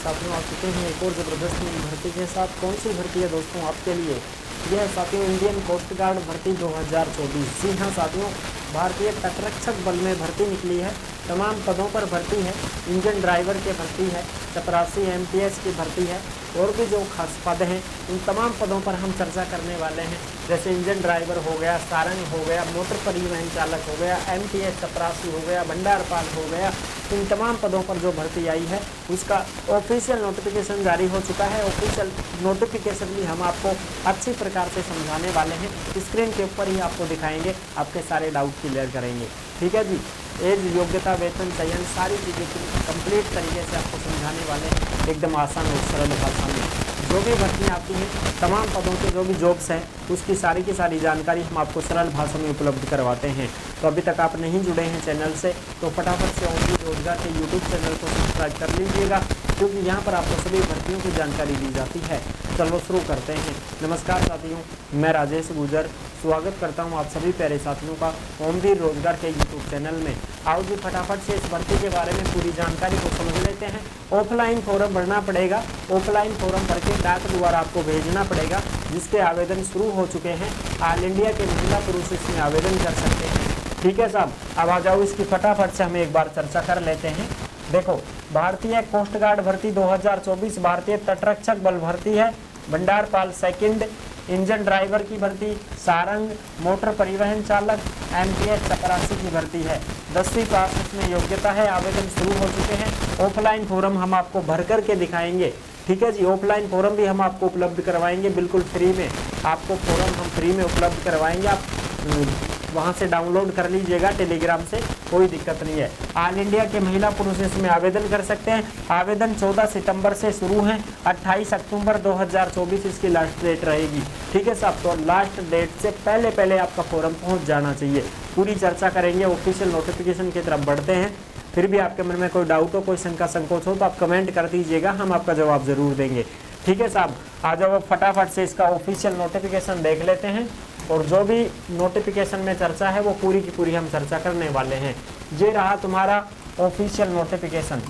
साथियों आ चुके हैं एक और ज़बरदस्त भर्ती के साथ। कौन सी भर्ती है दोस्तों आपके लिए? यह है साथियों इंडियन कोस्ट गार्ड भर्ती 2024। जी हाँ साथियों, भारतीय तटरक्षक बल में भर्ती निकली है। तमाम पदों पर भर्ती है। इंजन ड्राइवर की भर्ती है, चपरासी MTS की भर्ती है और भी जो खास पद हैं उन तमाम पदों पर हम चर्चा करने वाले हैं। जैसे इंजन ड्राइवर हो गया, सारंग हो गया, मोटर परिवहन चालक हो गया, MTS चपरासी हो गया, भंडारपाल हो गया। इन तमाम पदों पर जो भर्ती आई है उसका ऑफिशियल नोटिफिकेशन जारी हो चुका है। ऑफिशियल नोटिफिकेशन भी हम आपको अच्छी प्रकार से समझाने वाले हैं। स्क्रीन के ऊपर ही आपको दिखाएंगे, आपके सारे डाउट क्लियर करेंगे। ठीक है जी, एज, योग्यता, वेतन, चयन, सारी चीज़ें कंप्लीट तरीके से आपको समझाने वाले हैं, एकदम आसान और सरल भाषा में। जो भी भर्तियाँ आती हैं, तमाम पदों के जो भी जॉब्स हैं उसकी सारी की सारी जानकारी हम आपको सरल भाषा में उपलब्ध करवाते हैं। तो अभी तक आप नहीं जुड़े हैं चैनल से तो फटाफट से ओमवीर रोजगार के यूट्यूब चैनल को सब्सक्राइब कर लीजिएगा, क्योंकि यहाँ पर आपको सभी भर्तियों की जानकारी दी जाती है। चलो शुरू करते हैं। नमस्कार साथियों, मैं राजेश गुजर स्वागत करता हूं आप सभी प्यारे साथियों का ओमवीर रोजगार के यूट्यूब चैनल में। आओ जी फटाफट से इस भर्ती के बारे में पूरी जानकारी को समझ लेते हैं। ऑफलाइन फॉर्म भरना पड़ेगा। ऑफलाइन फॉर्म भर के डाक द्वारा आपको भेजना पड़ेगा, जिसके आवेदन शुरू हो चुके हैं। ऑल इंडिया के महिला पुरुष इसमें आवेदन कर सकते हैं। ठीक है साहब, अब आ जाओ इसकी फटाफट से हम एक बार चर्चा कर लेते हैं। देखो, भारतीय कोस्ट गार्ड भर्ती 2024 भारतीय तटरक्षक बल भर्ती है। भंडारपाल सेकंड, इंजन ड्राइवर की भर्ती, सारंग, मोटर परिवहन चालक, MTS चपरासी की भर्ती है। 10वीं पास इसमें योग्यता है। आवेदन शुरू हो चुके हैं। ऑफलाइन फॉर्म हम आपको भर करके दिखाएंगे। ठीक है जी, ऑफलाइन फॉर्म भी हम आपको उपलब्ध करवाएंगे बिल्कुल फ्री में। आपको फॉर्म हम फ्री में उपलब्ध करवाएंगे। आप वहां से डाउनलोड कर लीजिएगा टेलीग्राम से, कोई दिक्कत नहीं है। ऑल इंडिया के महिला पुरुष इसमें आवेदन कर सकते हैं। आवेदन 14 सितंबर से शुरू है। 28 अक्टूबर 2024 इसकी लास्ट डेट रहेगी। ठीक है साहब, तो लास्ट डेट से पहले पहले आपका फॉर्म पहुंच जाना चाहिए। पूरी चर्चा करेंगे, ऑफिशियल नोटिफिकेशन की तरफ बढ़ते हैं। फिर भी आपके मन में कोई डाउट हो, कोई शंका संकोच हो तो आप कमेंट कर दीजिएगा, हम आपका जवाब जरूर देंगे। ठीक है साहब, आ जाओ फटाफट से इसका ऑफिशियल नोटिफिकेशन देख लेते हैं। और जो भी नोटिफिकेशन में चर्चा है वो पूरी की पूरी हम चर्चा करने वाले हैं। ये रहा तुम्हारा ऑफिशियल नोटिफिकेशन।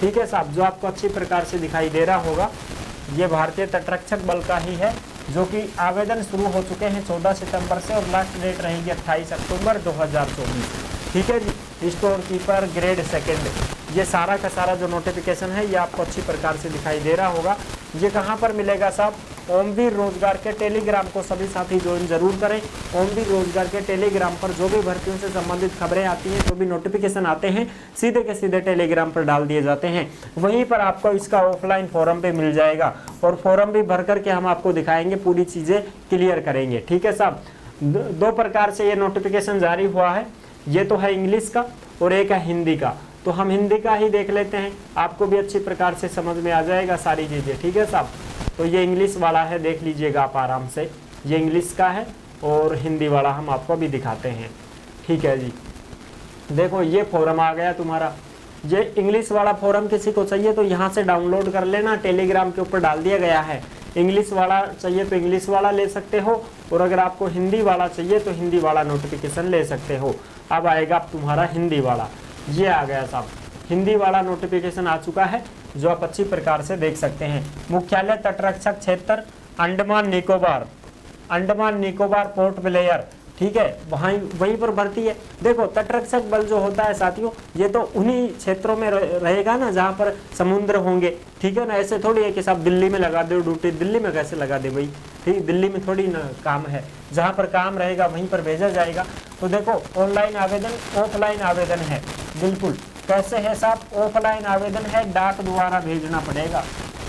ठीक है साहब, जो आपको अच्छी प्रकार से दिखाई दे रहा होगा, ये भारतीय तटरक्षक बल का ही है, जो कि आवेदन शुरू हो चुके हैं 14 सितंबर से और लास्ट डेट रहेगी 28 अक्टूबर 2024। ठीक है जी, स्टोर कीपर ग्रेड सेकेंड, ये सारा का सारा जो नोटिफिकेशन है ये आपको अच्छी प्रकार से दिखाई दे रहा होगा। ये कहाँ पर मिलेगा साहब? ओमवीर रोजगार के टेलीग्राम को सभी साथी ज्वाइन जरूर करें। ओमवीर रोजगार के टेलीग्राम पर जो भी भर्तियों से संबंधित खबरें आती हैं, जो भी नोटिफिकेशन आते हैं, सीधे के सीधे टेलीग्राम पर डाल दिए जाते हैं। वहीं पर आपको इसका ऑफलाइन फॉर्म भी मिल जाएगा और फॉर्म भी भर करके हम आपको दिखाएंगे, पूरी चीज़ें क्लियर करेंगे। ठीक है साहब, दो प्रकार से ये नोटिफिकेशन जारी हुआ है। ये तो है इंग्लिश का और एक है हिंदी का। तो हम हिंदी का ही देख लेते हैं, आपको भी अच्छी प्रकार से समझ में आ जाएगा सारी चीज़ें। ठीक है साहब, तो ये इंग्लिश वाला है, देख लीजिएगा आप आराम से। ये इंग्लिश का है और हिंदी वाला हम आपको भी दिखाते हैं। ठीक है जी, देखो ये फॉर्म आ गया तुम्हारा। ये इंग्लिश वाला फॉर्म किसी को चाहिए तो यहाँ से डाउनलोड कर लेना, टेलीग्राम के ऊपर डाल दिया गया है। इंग्लिश वाला चाहिए तो इंग्लिश वाला ले सकते हो, और अगर आपको हिंदी वाला चाहिए तो हिंदी वाला नोटिफिकेशन ले सकते हो। अब आएगा तुम्हारा हिंदी वाला, ये आ गया साहब। हिंदी वाला नोटिफिकेशन आ चुका है, जो आप अच्छी प्रकार से देख सकते हैं। मुख्यालय तटरक्षक क्षेत्र अंडमान निकोबार, अंडमान निकोबार पोर्ट ब्लेयर। ठीक है, वहीं पर भर्ती है। देखो, तटरक्षक बल जो होता है साथियों, ये तो उन्हीं क्षेत्रों में रहेगा ना जहाँ पर समुद्र होंगे। ठीक है ना, ऐसे थोड़ी है कि साहब दिल्ली में लगा दो ड्यूटी। दिल्ली में कैसे लगा दे भाई? ठीक, दिल्ली में थोड़ी ना काम है। जहाँ पर काम रहेगा वहीं पर भेजा जाएगा। तो देखो, ऑनलाइन आवेदन, ऑफलाइन आवेदन है। बिल्कुल कैसे है साहब? ऑफलाइन आवेदन है, डाक द्वारा भेजना पड़ेगा।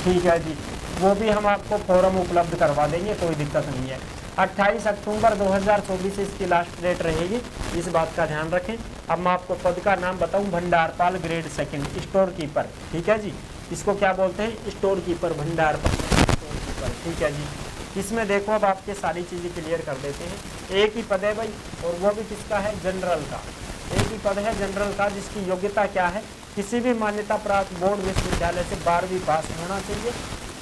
ठीक है जी, वो भी हम आपको फॉर्म उपलब्ध करवा देंगे, कोई दिक्कत नहीं है। 28 अक्टूबर 2024 इसकी लास्ट डेट रहेगी, इस बात का ध्यान रखें। अब मैं आपको पद का नाम बताऊं, भंडारपाल ग्रेड सेकंड, स्टोर कीपर। ठीक है जी, इसको क्या बोलते हैं? स्टोर कीपर, भंडारपाल स्टोर कीपर। ठीक है जी, इसमें देखो अब आपके सारी चीज़ें क्लियर कर देते हैं। एक ही पद है भाई, और वो भी किसका है? जनरल का। एक ही पद है जनरल का, जिसकी योग्यता क्या है? किसी भी मान्यता प्राप्त बोर्ड विश्वविद्यालय से 12वीं पास होना चाहिए।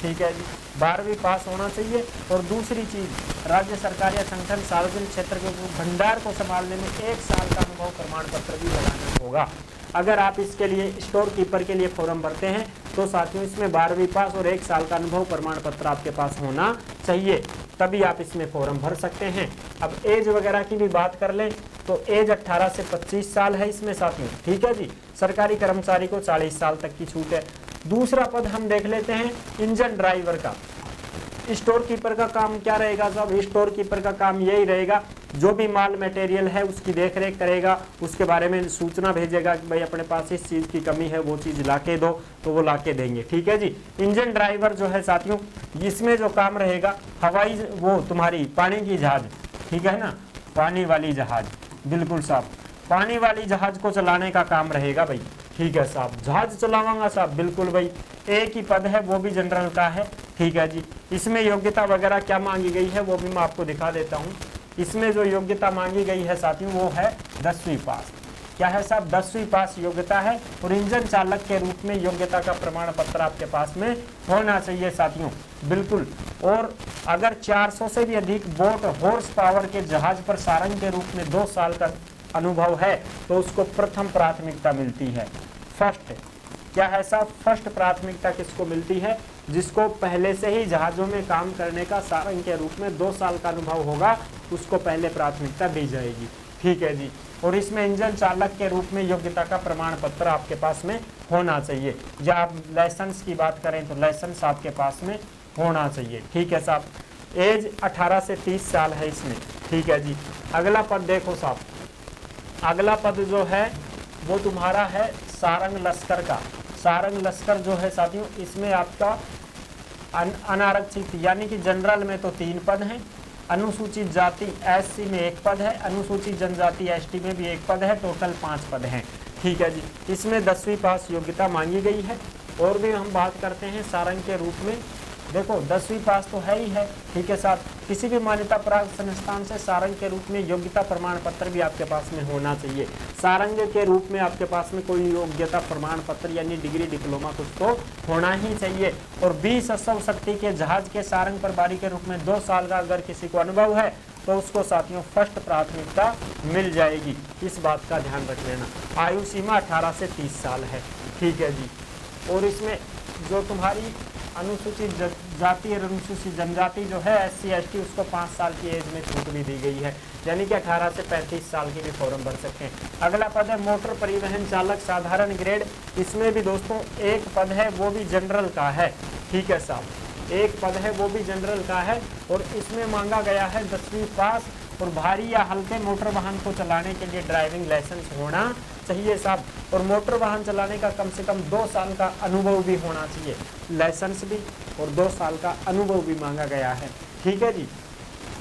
ठीक है जी, 12वीं पास होना चाहिए। और दूसरी चीज़, राज्य सरकार या संगठन सार्वजनिक क्षेत्र के भंडार को संभालने में 1 साल का अनुभव प्रमाण पत्र भी लगाना होगा। अगर आप इसके लिए स्टोर कीपर के लिए फॉर्म भरते हैं तो साथियों इसमें 12वीं पास और 1 साल का अनुभव प्रमाण पत्र आपके पास होना चाहिए, तभी आप इसमें फॉर्म भर सकते हैं। अब एज वगैरह की भी बात कर लें तो एज 18 से 25 साल है इसमें साथियों, ठीक है जी। सरकारी कर्मचारी को 40 साल तक की छूट है। दूसरा पद हम देख लेते हैं इंजन ड्राइवर का। स्टोर कीपर का काम क्या रहेगा साहब? स्टोर कीपर का काम यही रहेगा, जो भी माल मटेरियल है उसकी देखरेख करेगा, उसके बारे में सूचना भेजेगा कि भाई अपने पास इस चीज़ की कमी है, वो चीज़ लाके दो, तो वो लाके देंगे, ठीक है जी। इंजन ड्राइवर जो है साथियों, इसमें जो काम रहेगा हवाई, वो तुम्हारी पानी की जहाज, ठीक है ना, पानी वाली जहाज, बिल्कुल साहब, पानी वाली जहाज को चलाने का काम रहेगा भाई, ठीक है साहब। जहाज चलावांगा साहब, बिल्कुल भाई। एक ही पद है, वो भी जनरल का है, ठीक है जी। इसमें योग्यता वगैरह क्या मांगी गई है वो भी मैं आपको दिखा देता हूँ। इसमें जो योग्यता मांगी गई है साथियों वो है 10वीं पास। क्या है साहब? 10वीं पास योग्यता है, और इंजन चालक के रूप में योग्यता का प्रमाण पत्र आपके पास में होना चाहिए साथियों, बिल्कुल। और अगर 400 से भी अधिक बोट हॉर्स पावर के जहाज पर सारंग के रूप में 2 साल का अनुभव है तो उसको प्रथम प्राथमिकता मिलती है। फर्स्ट क्या है साहब? फर्स्ट प्राथमिकता किसको मिलती है? जिसको पहले से ही जहाज़ों में काम करने का सारंग के रूप में 2 साल का अनुभव होगा, उसको पहले प्राथमिकता दी जाएगी, ठीक है जी। और इसमें इंजन चालक के रूप में योग्यता का प्रमाण पत्र आपके पास में होना चाहिए, या आप लाइसेंस की बात करें तो लाइसेंस आपके पास में होना चाहिए, ठीक है साहब। एज 18 से 30 साल है इसमें, ठीक है जी। अगला पद देखो साहब, अगला पद जो है वो तुम्हारा है सारंग लश्कर का। सारंग लश्कर जो है साथियों, इसमें आपका अनारक्षित यानी कि जनरल में तो 3 पद हैं, अनुसूचित जाति एससी में 1 पद है, अनुसूचित जनजाति एसटी में भी 1 पद है, टोटल 5 पद हैं, ठीक है जी। इसमें 10वीं पास योग्यता मांगी गई है। और भी हम बात करते हैं सारंग के रूप में, देखो 10वीं पास तो है ही है, ठीक है साहब। किसी भी मान्यता प्राप्त संस्थान से सारंग के रूप में योग्यता प्रमाण पत्र भी आपके पास में होना चाहिए। सारंग के रूप में आपके पास में कोई योग्यता प्रमाण पत्र यानी डिग्री डिप्लोमा कुछ तो होना ही चाहिए। और 20 अश्व शक्ति के जहाज के सारंग प्रभारी के रूप में 2 साल का अगर किसी को अनुभव है तो उसको साथियों फर्स्ट प्राथमिकता मिल जाएगी, इस बात का ध्यान रख लेना। आयु सीमा 18 से 30 साल है, ठीक है जी। और इसमें जो तुम्हारी अनुसूचित जाति और अनुसूचित जनजाति जो है एससी एसटी, उसको 5 साल की एज में छूट भी दी गई है, यानी कि 18 से 35 साल के भी फॉर्म भर सकते हैं। अगला पद है मोटर परिवहन चालक साधारण ग्रेड। इसमें भी दोस्तों 1 पद है, वो भी जनरल का है, ठीक है साहब। 1 पद है वो भी जनरल का है, और इसमें मांगा गया है 10वीं पास, और भारी या हल्के मोटर वाहन को चलाने के लिए ड्राइविंग लाइसेंस होना चाहिए साहब। और मोटर वाहन चलाने का कम से कम 2 साल का अनुभव भी होना चाहिए, लाइसेंस भी और 2 साल का अनुभव भी मांगा गया है, ठीक है जी।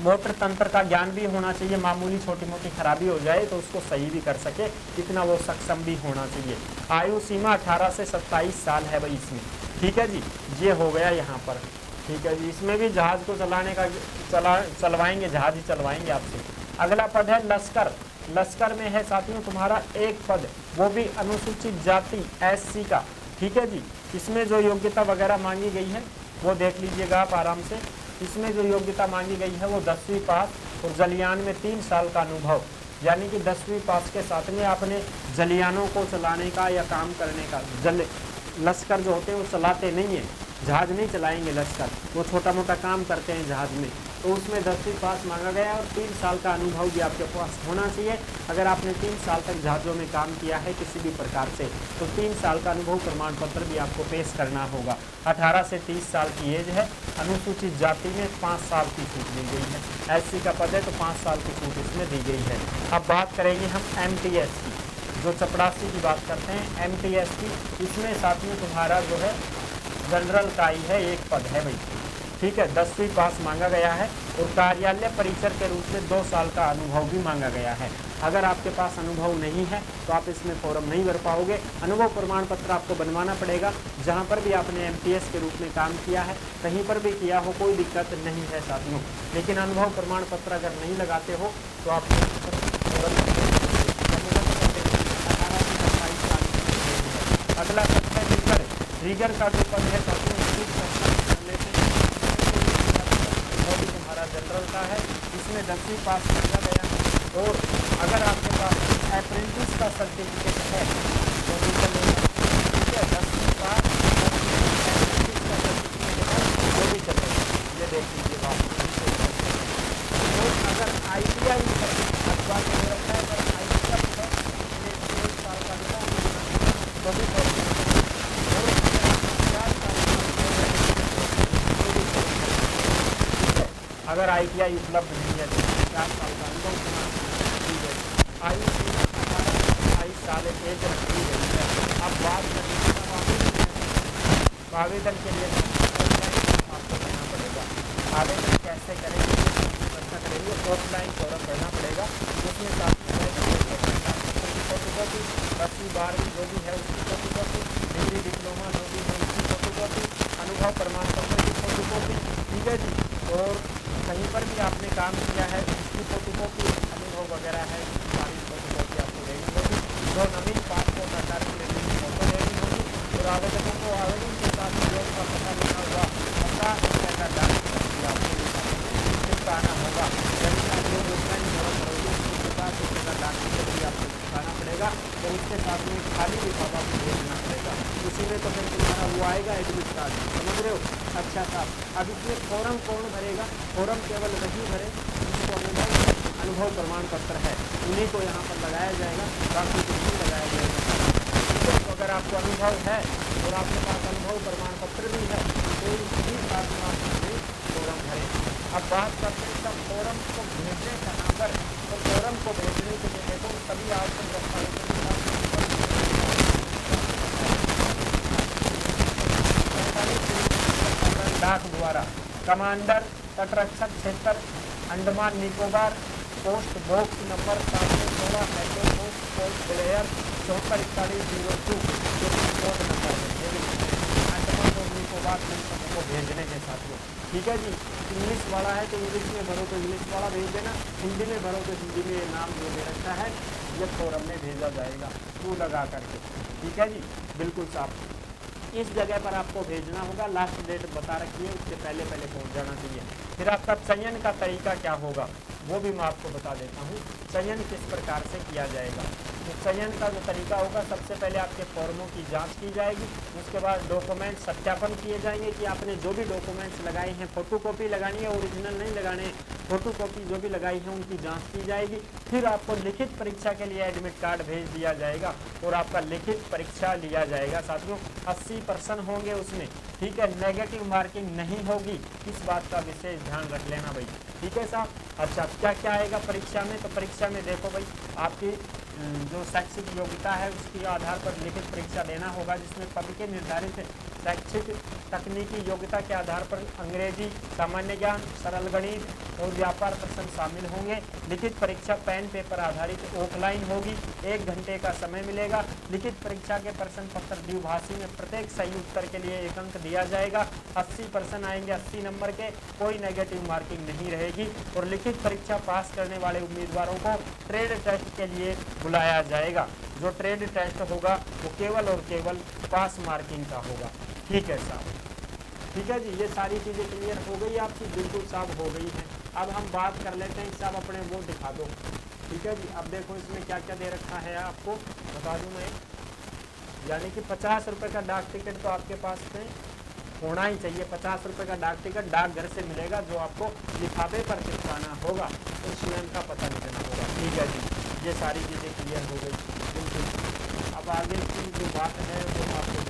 मोटर तंत्र का ज्ञान भी होना चाहिए, मामूली छोटी मोटी खराबी हो जाए तो उसको सही भी कर सके, इतना वो सक्षम भी होना चाहिए। आयु सीमा 18 से 27 साल है भाई इसमें, ठीक है जी। ये हो गया यहाँ पर, ठीक है जी। इसमें भी जहाज को चलाने का चलवाएंगे, जहाज ही चलवाएंगे आपसे। अगला पद है लश्कर। लश्कर में है साथियों तुम्हारा 1 पद, वो भी अनुसूचित जाति एससी का, ठीक है जी। इसमें जो योग्यता वगैरह मांगी गई है वो देख लीजिएगा आप आराम से। इसमें जो योग्यता मांगी गई है वो 10वीं पास और जलियान में 3 साल का अनुभव, यानी कि 10वीं पास के साथ में आपने जलियानों को चलाने का या काम करने का। लश्कर जो होते हैं वो चलाते नहीं हैं, जहाज नहीं चलाएंगे लश्कर, वो छोटा मोटा काम करते हैं जहाज में, तो उसमें 10वीं पास मांगा गया और 3 साल का अनुभव भी आपके पास होना चाहिए। अगर आपने 3 साल तक जहाज़ों में काम किया है किसी भी प्रकार से तो 3 साल का अनुभव प्रमाण पत्र भी आपको पेश करना होगा। 18 से 30 साल की एज है। अनुसूचित जाति में 5 साल की छूट दी गई है, एससी का पद है तो 5 साल की छूट इसमें दी गई है। अब बात करेंगे हम एमटीएस की, जो चपरासी की बात करते हैं एमटीएस की। इसमें साथ में तुम्हारा जो है जनरल का ही है, 1 पद है भाई, ठीक है। 10वीं पास मांगा गया है और कार्यालय परिचर के रूप में 2 साल का अनुभव भी मांगा गया है। अगर आपके पास अनुभव नहीं है तो आप इसमें फॉर्म नहीं भर पाओगे। अनुभव प्रमाण पत्र आपको बनवाना पड़ेगा। जहां पर भी आपने एमटीएस के रूप में काम किया है, कहीं पर भी किया हो, कोई दिक्कत नहीं है साथियों। लेकिन अनुभव प्रमाण पत्र अगर नहीं लगाते हो तो आप अगला पद है रीगर। रीगर का जो पद है साथियों तुम्हारा जनरल का है। इसमें 10वीं पास मांगा गया है और अगर आपके पास अप्रेंटिस का सर्टिफिकेट है तो ठीक है, 10वीं पास अगर ITI उपलब्ध नहीं है तो 4 साल का अनुभव होना चाहिए। आयु सीमा 18 से 28 साल एज रखी गई है। अब बात करें आवेदन के लिए आपको करना पड़ेगा। आवेदन कैसे करेंगे, व्यवस्था करेंगे, ऑफलाइन फॉर्म भरना पड़ेगा, जिसमें फोटोकॉपी 10वीं 12वीं जो भी है उसकी फोटोकॉपी, डिग्री डिप्लोमा जो भी है उसकी फोटोकॉपी, अनुभव प्रमाण पत्र की फोटोकॉपी, ठीक है जी, और कहीं पर भी आपने काम किया है उसकी फोटोकॉपी, अनुभव वगैरह है सारी फोटोकॉपी आपको देनी होगी। जो नवीन पासपोर्ट आकार की फोटो देनी होगी और आवेदकों को आवेदन के साथ जॉब का पता लिखा हुआ 50 रुपये का डाक आपको चुकाना होगा। यदि आप जो ऑफलाइन फॉर्म भरोगे उसको 50 रुपये का डाक टिकट भी आपको चुकाना पड़ेगा और उसके साथ में खाली लिफाफा भी भेजना पड़ेगा। उसी में तो फिर तुम्हारा वो आएगा एडमिट कार्ड, समझ रहे हो। अच्छा साहब, अब इसमें फॉर्म कौन भरेगा? फॉर्म केवल वही भरे जिसको अनुभव प्रमाण पत्र है, उन्हीं को यहाँ पर लगाया जाएगा, बाकी कुछ नहीं लगाया जाएगा। तो अगर आपको अनुभव है और आपके पास अनुभव प्रमाण पत्र भी है तो इसी साथ में आप फॉर्म भरें। अब बात करते हैं सब फॉर्म को भेजने कहाँ पर, तो फॉर्म को भेजने के लिए देखो सभी आवश्यक दस्तावेजों के साथ डाक द्वारा कमांडर तटरक्षक क्षेत्र Andaman Nicobar post box number 716 metro post Blair 744102 जो कोड नंबर है अंडमान और निकोबार को भेजने के साथ में, ठीक है जी। इंग्लिश वाला है तो इंग्लिश में भरो तो इंग्लिश वाला भेज देना, हिंदी में भरो तो हिंदी में नाम जो दे रखा है ये फॉर्म में भेजा जाएगा टू लगा करके, ठीक है जी, बिल्कुल साफ। इस जगह पर आपको भेजना होगा, लास्ट डेट बता रखी है, उससे पहले पहुंच जाना चाहिए। फिर आपका चयन का तरीका क्या होगा वो भी मैं आपको बता देता हूँ, चयन किस प्रकार से किया जाएगा। तो चयन का जो तरीका होगा, सबसे पहले आपके फॉर्मों की जांच की जाएगी, उसके बाद डॉक्यूमेंट सत्यापन किए जाएंगे कि आपने जो भी डॉक्यूमेंट्स लगाए हैं, फोटोकॉपी लगानी है, ओरिजिनल नहीं लगाने, फोटोकॉपी जो भी लगाई है उनकी जांच की जाएगी। फिर आपको लिखित परीक्षा के लिए एडमिट कार्ड भेज दिया जाएगा और आपका लिखित परीक्षा लिया जाएगा। साथियों 80% होंगे उसमें, ठीक है, नेगेटिव मार्किंग नहीं होगी, इस बात का विशेष ध्यान रख लेना भाई, ठीक है साहब। अच्छा, क्या क्या आएगा परीक्षा में, तो परीक्षा में देखो भाई आपकी जो शैक्षिक योग्यता है उसके आधार पर लिखित परीक्षा देना होगा, जिसमें पद के निर्धारित शैक्षिक तकनीकी योग्यता के आधार पर अंग्रेजी, सामान्य ज्ञान, सरल गणित और व्यापार प्रश्न शामिल होंगे। लिखित परीक्षा पेन पेपर आधारित ऑफलाइन होगी, 1 घंटे का समय मिलेगा। लिखित परीक्षा के प्रश्न पत्र द्विभाषी में प्रत्येक सही उत्तर के लिए 1 अंक दिया जाएगा। 80% आएंगे, 80 नंबर के, कोई नेगेटिव मार्किंग नहीं रहेगी। और लिखित परीक्षा पास करने वाले उम्मीदवारों को ट्रेड टेस्ट के लिए बुलाया जाएगा। जो ट्रेड टेस्ट होगा वो केवल और केवल पास मार्किंग का होगा, ठीक है साहब, ठीक है जी। ये सारी चीज़ें क्लियर हो गई आपकी, बिल्कुल साफ हो गई हैं। अब हम बात कर लेते हैं, साहब अपने वो दिखा दो, ठीक है जी। अब देखो इसमें क्या क्या दे रखा है, आपको बता दूं मैं, यानी कि 50 रुपये का डाक टिकट तो आपके पास में होना ही चाहिए। 50 रुपये का डाक टिकट डाकघर से मिलेगा, जो आपको लिफाफे पर चिपकाना होगा और स्वयं का पता लिखना होगा, ठीक है जी। ये सारी चीज़ें क्लियर हो गई, बिल्कुल। अब आगे की जो बात है वो आपको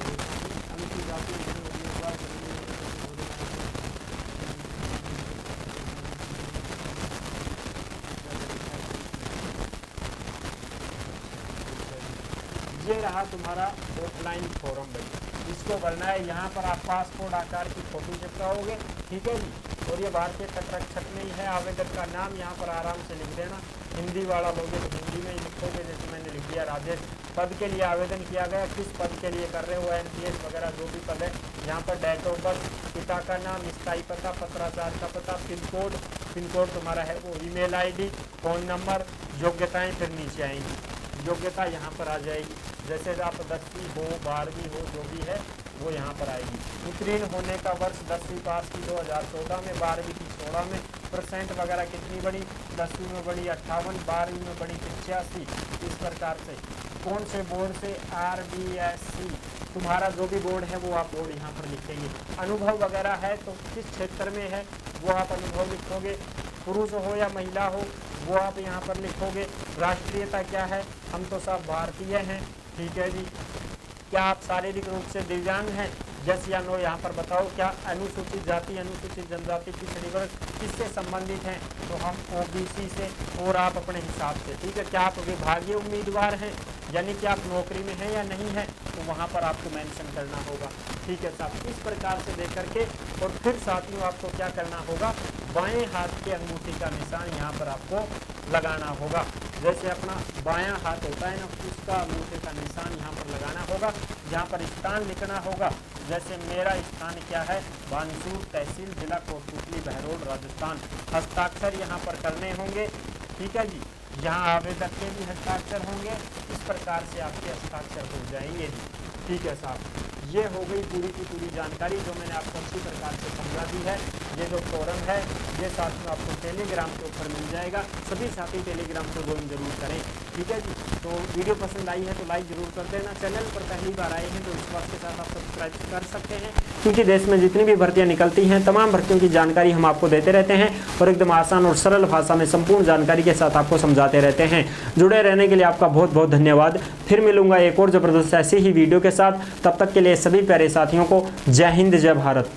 ये रहा तुम्हारा ऑफलाइन फॉर्म भाई, इसको भरना है। यहाँ पर आप पासपोर्ट आकार की फोटो चिपकाओगे, ठीक है जी। और ये भारतीय तटरक्षक में ही है। आवेदक का नाम यहाँ पर आराम से लिख देना, हिंदी वाला लोगे तो हिंदी में ही लिखोगे, जैसे मैंने लिख दिया राजेश। पद के लिए आवेदन किया गया, किस पद के लिए कर रहे हो, NPS वगैरह जो भी पद है। यहाँ पर डेट ऑफ बर्थ, पिता का नाम, स्थायी पता, पत्राचार का पता, पिन कोड तुम्हारा है वो, email ID, फ़ोन नंबर, योग्यताएँ फिर नीचे आएंगी। योग्यता यहाँ पर आ जाएगी, जैसे आप 10वीं हो, 12वीं हो, जो भी है वो यहाँ पर आएगी। उत्तीर्ण होने का वर्ष 10वीं पास की 2014 में, 12वीं की 16 में, परसेंट वगैरह कितनी बड़ी, 10वीं में बड़ी 58, 12वीं में बड़ी 85, इस प्रकार से। कौन से बोर्ड से, RBSC, तुम्हारा जो भी बोर्ड है वो आप बोर्ड यहाँ पर लिखेंगे। अनुभव वगैरह है तो किस क्षेत्र में है वो आप अनुभव लिखोगे, पुरुष हो या महिला हो वो आप यहाँ पर लिखोगे। राष्ट्रीयता क्या है, हम तो सब भारतीय हैं, ठीक है जी। क्या आप शारीरिक रूप से दिव्यांग हैं, यस या नो यहाँ पर बताओ, क्या अनुसूचित जाति, अनुसूचित जनजाति, पिछड़ी वर्ग किससे संबंधित हैं? तो हम ओबीसी से, और आप अपने हिसाब से, ठीक है। क्या आप विभागीय उम्मीदवार हैं, यानी कि आप नौकरी में हैं या नहीं है, तो वहाँ पर आपको मेंशन करना होगा, ठीक है साहब। इस प्रकार से देख करके और फिर साथियों आपको क्या करना होगा, बाएं हाथ के अंगूठे का निशान यहाँ पर आपको लगाना होगा। जैसे अपना बायां हाथ होता है ना, उसका अंगूठे का निशान यहाँ पर लगाना होगा। यहाँ पर स्थान लिखना होगा, जैसे मेरा स्थान क्या है, बानसूर तहसील, जिला कोटपुतली, बहरोड, राजस्थान। हस्ताक्षर यहाँ पर करने होंगे, ठीक है जी। यहाँ आवेदक के भी हस्ताक्षर होंगे, इस प्रकार से आपके हस्ताक्षर हो जाएंगे, ठीक है साहब। ये हो गई पूरी की पूरी जानकारी जो मैंने आपको अच्छी प्रकार से समझा दी है। ये जो फॉरम है ये साथियों आपको टेलीग्राम के ऊपर मिल जाएगा, सभी साथी टेलीग्राम को ज्वाइन जरूर करें, ठीक है जी। तो वीडियो पसंद आई है तो लाइक जरूर कर देना, चैनल पर पहली बार आए हैं तो विश्वास के साथ आप सब्सक्राइब कर सकते हैं, क्योंकि देश में जितनी भी भर्तियाँ निकलती हैं तमाम भर्तियों की जानकारी हम आपको देते रहते हैं और एकदम आसान और सरल भाषा में संपूर्ण जानकारी के साथ आपको समझाते रहते हैं। जुड़े रहने के लिए आपका बहुत बहुत धन्यवाद। फिर मिलूंगा एक और ज़बरदस्त ऐसी ही वीडियो के साथ, तब तक के लिए सभी प्यारे साथियों को जय हिंद, जय भारत।